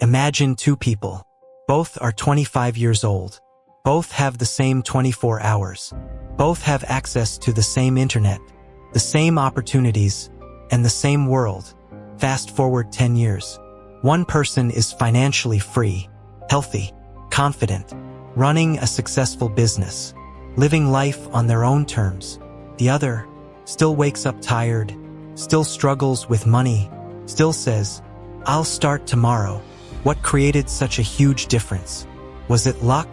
Imagine two people. Both are 25 years old. Both have the same 24 hours. Both have access to the same internet, the same opportunities, and the same world. Fast forward 10 years. One person is financially free, healthy, confident, running a successful business, living life on their own terms. The other still wakes up tired, still struggles with money, still says, "I'll start tomorrow." What created such a huge difference? Was it luck?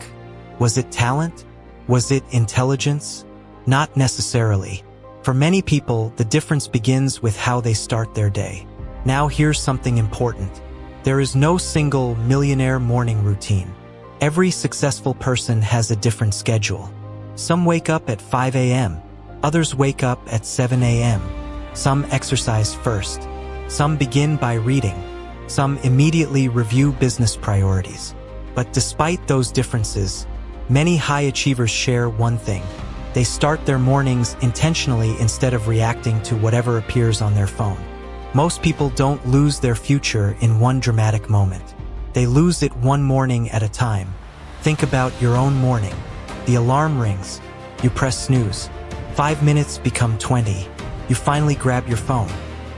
Was it talent? Was it intelligence? Not necessarily. For many people, the difference begins with how they start their day. Now here's something important. There is no single millionaire morning routine. Every successful person has a different schedule. Some wake up at 5 a.m., others wake up at 7 a.m. Some exercise first. Some begin by reading. Some immediately review business priorities. But despite those differences, many high achievers share one thing. They start their mornings intentionally instead of reacting to whatever appears on their phone. Most people don't lose their future in one dramatic moment. They lose it one morning at a time. Think about your own morning. The alarm rings. You press snooze. 5 minutes become 20. You finally grab your phone.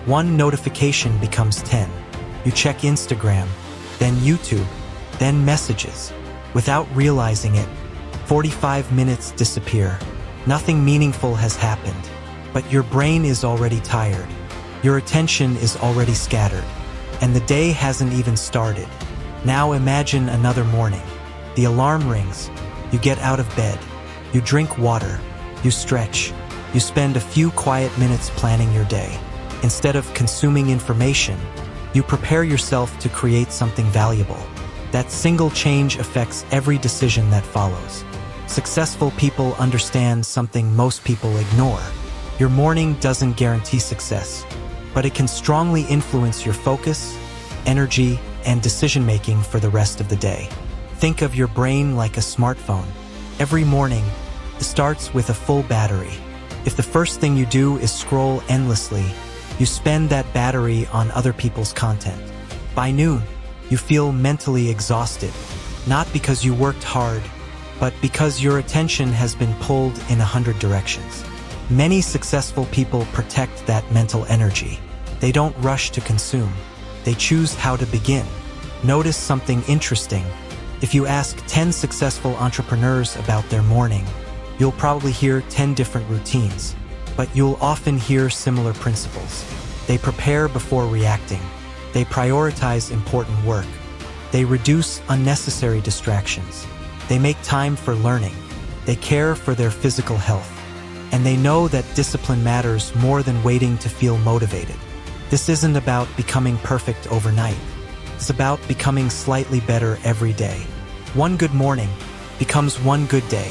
One notification becomes 10. You check Instagram, then YouTube, then messages. Without realizing it, 45 minutes disappear. Nothing meaningful has happened, but your brain is already tired. Your attention is already scattered, and the day hasn't even started. Now imagine another morning. The alarm rings. You get out of bed. You drink water. You stretch. You spend a few quiet minutes planning your day. Instead of consuming information, you prepare yourself to create something valuable. That single change affects every decision that follows. Successful people understand something most people ignore. Your morning doesn't guarantee success, but it can strongly influence your focus, energy, and decision-making for the rest of the day. Think of your brain like a smartphone. Every morning, it starts with a full battery. If the first thing you do is scroll endlessly, you spend that battery on other people's content. By noon, you feel mentally exhausted, not because you worked hard, but because your attention has been pulled in 100 directions. Many successful people protect that mental energy. They don't rush to consume. They choose how to begin. Notice something interesting. If you ask 10 successful entrepreneurs about their morning, you'll probably hear 10 different routines, but you'll often hear similar principles. They prepare before reacting. They prioritize important work. They reduce unnecessary distractions. They make time for learning. They care for their physical health. And they know that discipline matters more than waiting to feel motivated. This isn't about becoming perfect overnight. It's about becoming slightly better every day. One good morning becomes one good day.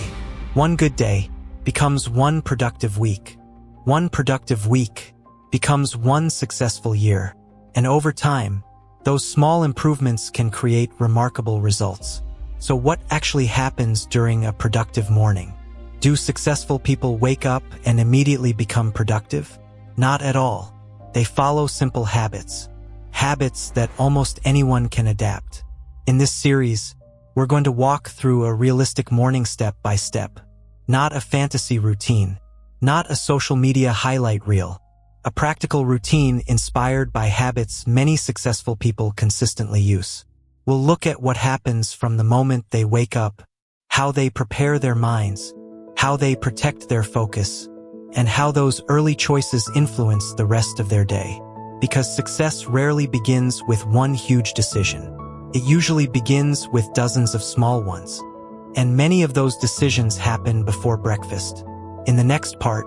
One good day becomes one productive week. One productive week becomes one successful year. And over time, those small improvements can create remarkable results. So what actually happens during a productive morning? Do successful people wake up and immediately become productive? Not at all. They follow simple habits. Habits that almost anyone can adapt. In this series, we're going to walk through a realistic morning step by step. Not a fantasy routine. Not a social media highlight reel. A practical routine inspired by habits many successful people consistently use. We'll look at what happens from the moment they wake up, how they prepare their minds, how they protect their focus, and how those early choices influence the rest of their day. Because success rarely begins with one huge decision. It usually begins with dozens of small ones. And many of those decisions happen before breakfast. In the next part,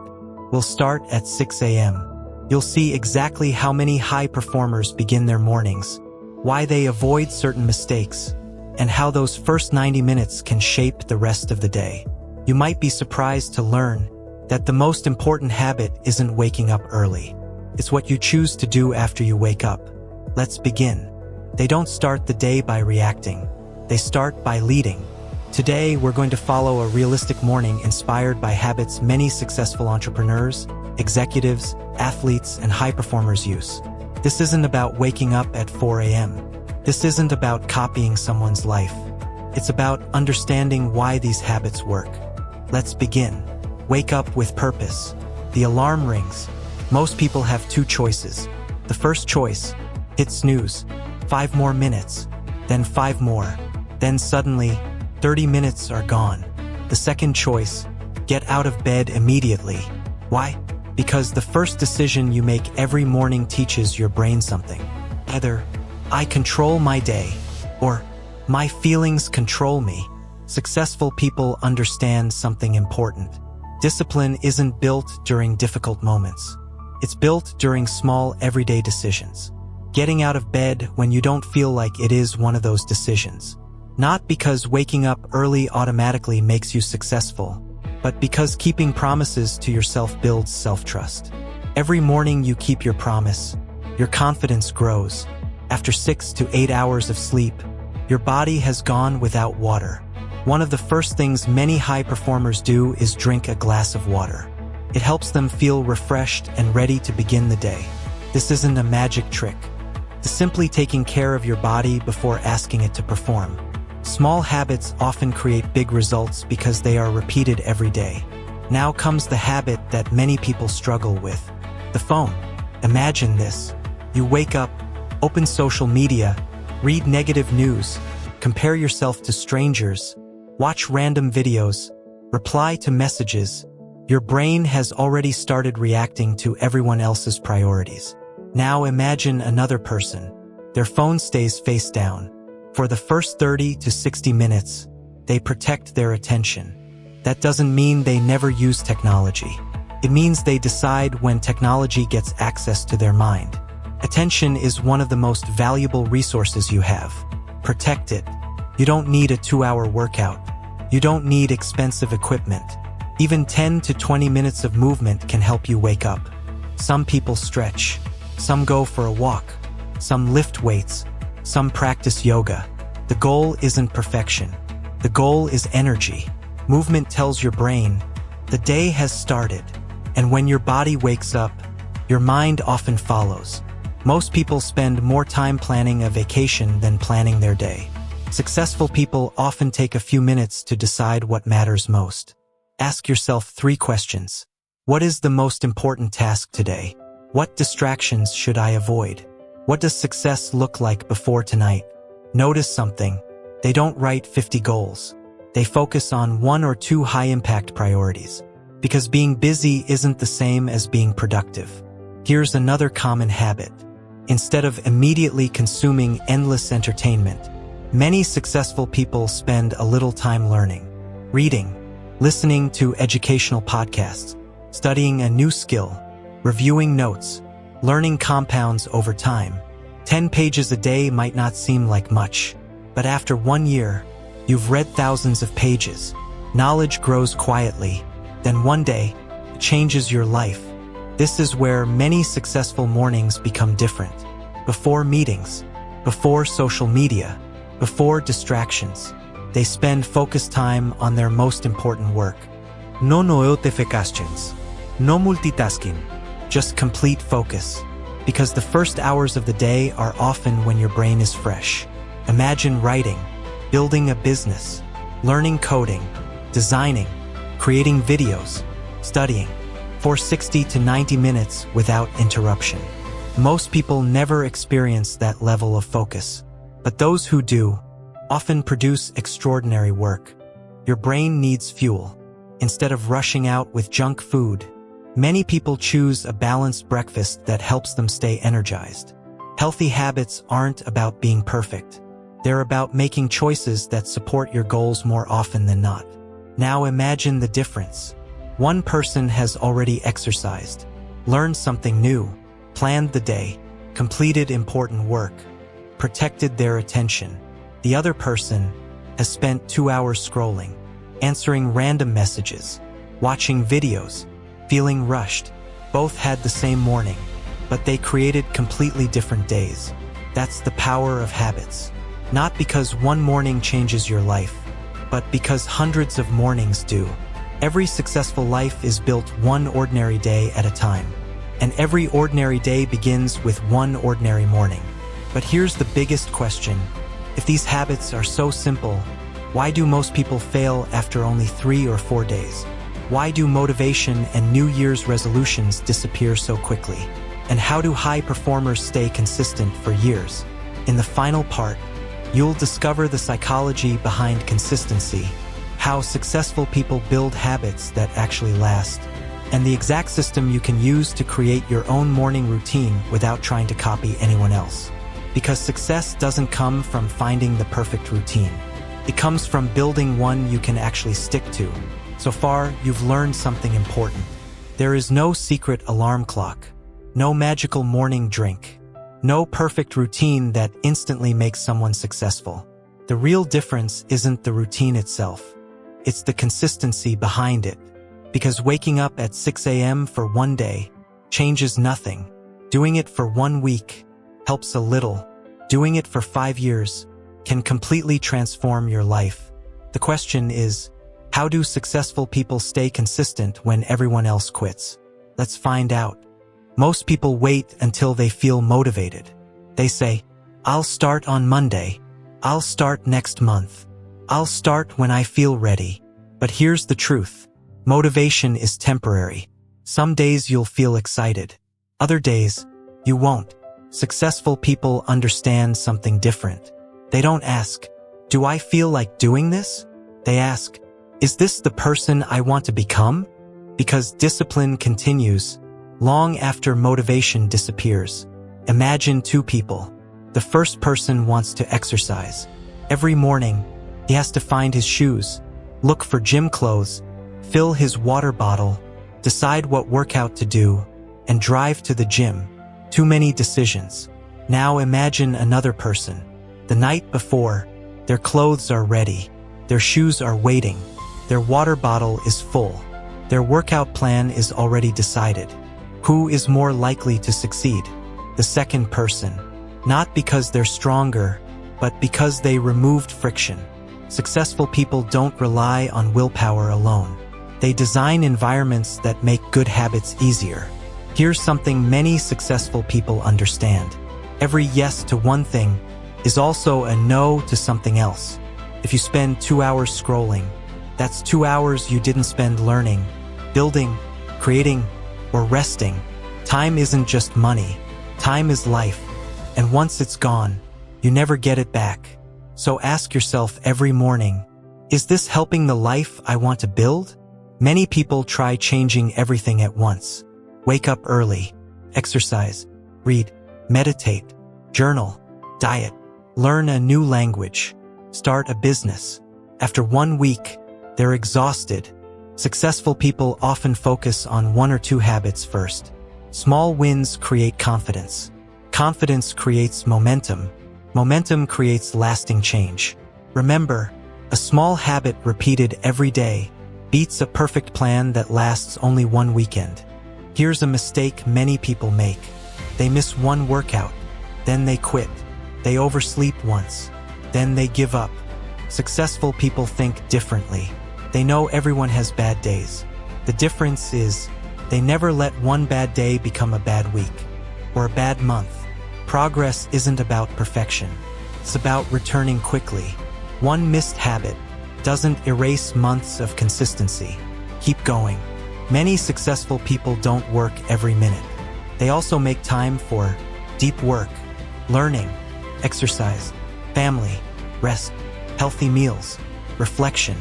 we'll start at 6 a.m. You'll see exactly how many high performers begin their mornings, why they avoid certain mistakes, and how those first 90 minutes can shape the rest of the day. You might be surprised to learn that the most important habit isn't waking up early. It's what you choose to do after you wake up. Let's begin. They don't start the day by reacting. They start by leading. Today, we're going to follow a realistic morning inspired by habits many successful entrepreneurs, executives, athletes, and high performers use. This isn't about waking up at 4 a.m. This isn't about copying someone's life. It's about understanding why these habits work. Let's begin. Wake up with purpose. The alarm rings. Most people have two choices. The first choice, hit snooze. 5 more minutes. Then 5 more. Then suddenly, 30 minutes are gone. The second choice, get out of bed immediately. Why? Because the first decision you make every morning teaches your brain something. Either, I control my day, or my feelings control me. Successful people understand something important. Discipline isn't built during difficult moments. It's built during small, everyday decisions. Getting out of bed when you don't feel like it is one of those decisions. Not because waking up early automatically makes you successful, but because keeping promises to yourself builds self-trust. Every morning you keep your promise, your confidence grows. After 6 to 8 hours of sleep, your body has gone without water. One of the first things many high performers do is drink a glass of water. It helps them feel refreshed and ready to begin the day. This isn't a magic trick. It's simply taking care of your body before asking it to perform. Small habits often create big results because they are repeated every day. Now comes the habit that many people struggle with. The phone. Imagine this. You wake up, open social media, read negative news, compare yourself to strangers, watch random videos, reply to messages. Your brain has already started reacting to everyone else's priorities. Now imagine another person. Their phone stays face down. For the first 30 to 60 minutes, they protect their attention. That doesn't mean they never use technology. It means they decide when technology gets access to their mind. Attention is one of the most valuable resources you have. Protect it. You don't need a 2-hour workout. You don't need expensive equipment. Even 10 to 20 minutes of movement can help you wake up. Some people stretch. Some go for a walk. Some lift weights. Some practice yoga. The goal isn't perfection. The goal is energy. Movement tells your brain, the day has started. And when your body wakes up, your mind often follows. Most people spend more time planning a vacation than planning their day. Successful people often take a few minutes to decide what matters most. Ask yourself 3 questions. What is the most important task today? What distractions should I avoid? What does success look like before tonight? Notice something. They don't write 50 goals. They focus on 1 or 2 high-impact priorities. Because being busy isn't the same as being productive. Here's another common habit. Instead of immediately consuming endless entertainment, many successful people spend a little time learning, reading, listening to educational podcasts, studying a new skill, reviewing notes, learning compounds over time. 10 pages a day might not seem like much, but after 1 year, you've read thousands of pages. Knowledge grows quietly, then one day, it changes your life. This is where many successful mornings become different. Before meetings, before social media, before distractions, they spend focused time on their most important work. No notifications, no multitasking, just complete focus. Because the first hours of the day are often when your brain is fresh. Imagine writing, building a business, learning coding, designing, creating videos, studying, for 60 to 90 minutes without interruption. Most people never experience that level of focus, but those who do often produce extraordinary work. Your brain needs fuel. Instead of rushing out with junk food, many people choose a balanced breakfast that helps them stay energized. Healthy habits aren't about being perfect. They're about making choices that support your goals more often than not. Now imagine the difference. One person has already exercised, learned something new, planned the day, completed important work, protected their attention. The other person has spent 2 hours scrolling, answering random messages, watching videos, feeling rushed. Both had the same morning, but they created completely different days. That's the power of habits. Not because one morning changes your life, but because hundreds of mornings do. Every successful life is built one ordinary day at a time. And every ordinary day begins with one ordinary morning. But here's the biggest question. If these habits are so simple, why do most people fail after only 3 or 4 days? Why do motivation and New Year's resolutions disappear so quickly? And how do high performers stay consistent for years? In the final part, you'll discover the psychology behind consistency, how successful people build habits that actually last, and the exact system you can use to create your own morning routine without trying to copy anyone else. Because success doesn't come from finding the perfect routine. It comes from building one you can actually stick to. So far, you've learned something important. There is no secret alarm clock, no magical morning drink, no perfect routine that instantly makes someone successful. The real difference isn't the routine itself. It's the consistency behind it. Because waking up at 6 a.m. for one day changes nothing. Doing it for 1 week helps a little. Doing it for 5 years can completely transform your life. The question is, how do successful people stay consistent when everyone else quits? Let's find out. Most people wait until they feel motivated. They say, I'll start on Monday. I'll start next month. I'll start when I feel ready. But here's the truth. Motivation is temporary. Some days you'll feel excited. Other days, you won't. Successful people understand something different. They don't ask, do I feel like doing this? They ask, is this the person I want to become? Because discipline continues long after motivation disappears. Imagine 2 people. The first person wants to exercise. Every morning, he has to find his shoes, look for gym clothes, fill his water bottle, decide what workout to do, and drive to the gym. Too many decisions. Now imagine another person. The night before, their clothes are ready, their shoes are waiting, their water bottle is full, their workout plan is already decided. Who is more likely to succeed? The second person. Not because they're stronger, but because they removed friction. Successful people don't rely on willpower alone. They design environments that make good habits easier. Here's something many successful people understand. Every yes to one thing is also a no to something else. If you spend 2 hours scrolling, that's 2 hours you didn't spend learning, building, creating, or resting. Time isn't just money. Time is life. And once it's gone, you never get it back. So ask yourself every morning, is this helping the life I want to build? Many people try changing everything at once. Wake up early, exercise, read, meditate, journal, diet, learn a new language, start a business. After 1 week, they're exhausted. Successful people often focus on 1 or 2 habits first. Small wins create confidence. Confidence creates momentum. Momentum creates lasting change. Remember, a small habit repeated every day beats a perfect plan that lasts only 1 weekend. Here's a mistake many people make. They miss 1 workout, then they quit. They oversleep once, then they give up. Successful people think differently. They know everyone has bad days. The difference is, they never let 1 bad day become a bad week or a bad month. Progress isn't about perfection. It's about returning quickly. 1 missed habit doesn't erase months of consistency. Keep going. Many successful people don't work every minute. They also make time for deep work, learning, exercise, family, rest, healthy meals, reflection,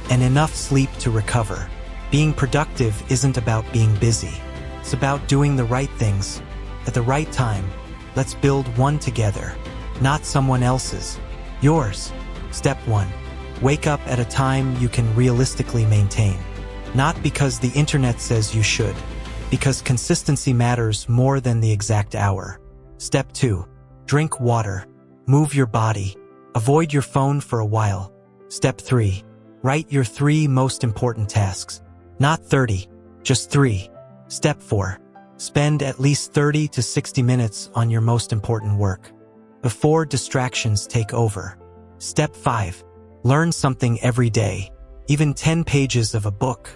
and enough sleep to recover. Being productive isn't about being busy. It's about doing the right things at the right time. Let's build one together, not someone else's. Yours. Step 1. Wake up at a time you can realistically maintain. Not because the internet says you should, because consistency matters more than the exact hour. Step 2. Drink water. Move your body. Avoid your phone for a while. Step 3. Write your 3 most important tasks. Not 30, just 3. Step 4. Spend at least 30 to 60 minutes on your most important work before distractions take over. Step 5. Learn something every day, even 10 pages of a book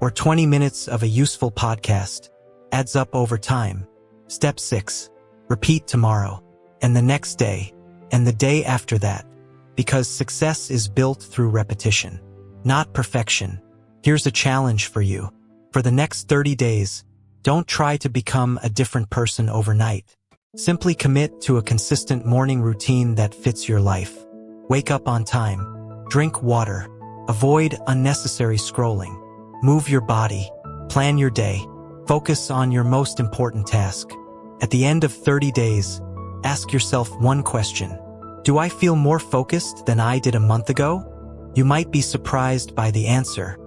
or 20 minutes of a useful podcast adds up over time. Step 6. Repeat tomorrow. and the next day, and the day after that, because success is built through repetition, not perfection. Here's a challenge for you. For the next 30 days, don't try to become a different person overnight. Simply commit to a consistent morning routine that fits your life. Wake up on time, drink water, avoid unnecessary scrolling, move your body, plan your day, focus on your most important task. At the end of 30 days, ask yourself one question. Do I feel more focused than I did a month ago? You might be surprised by the answer.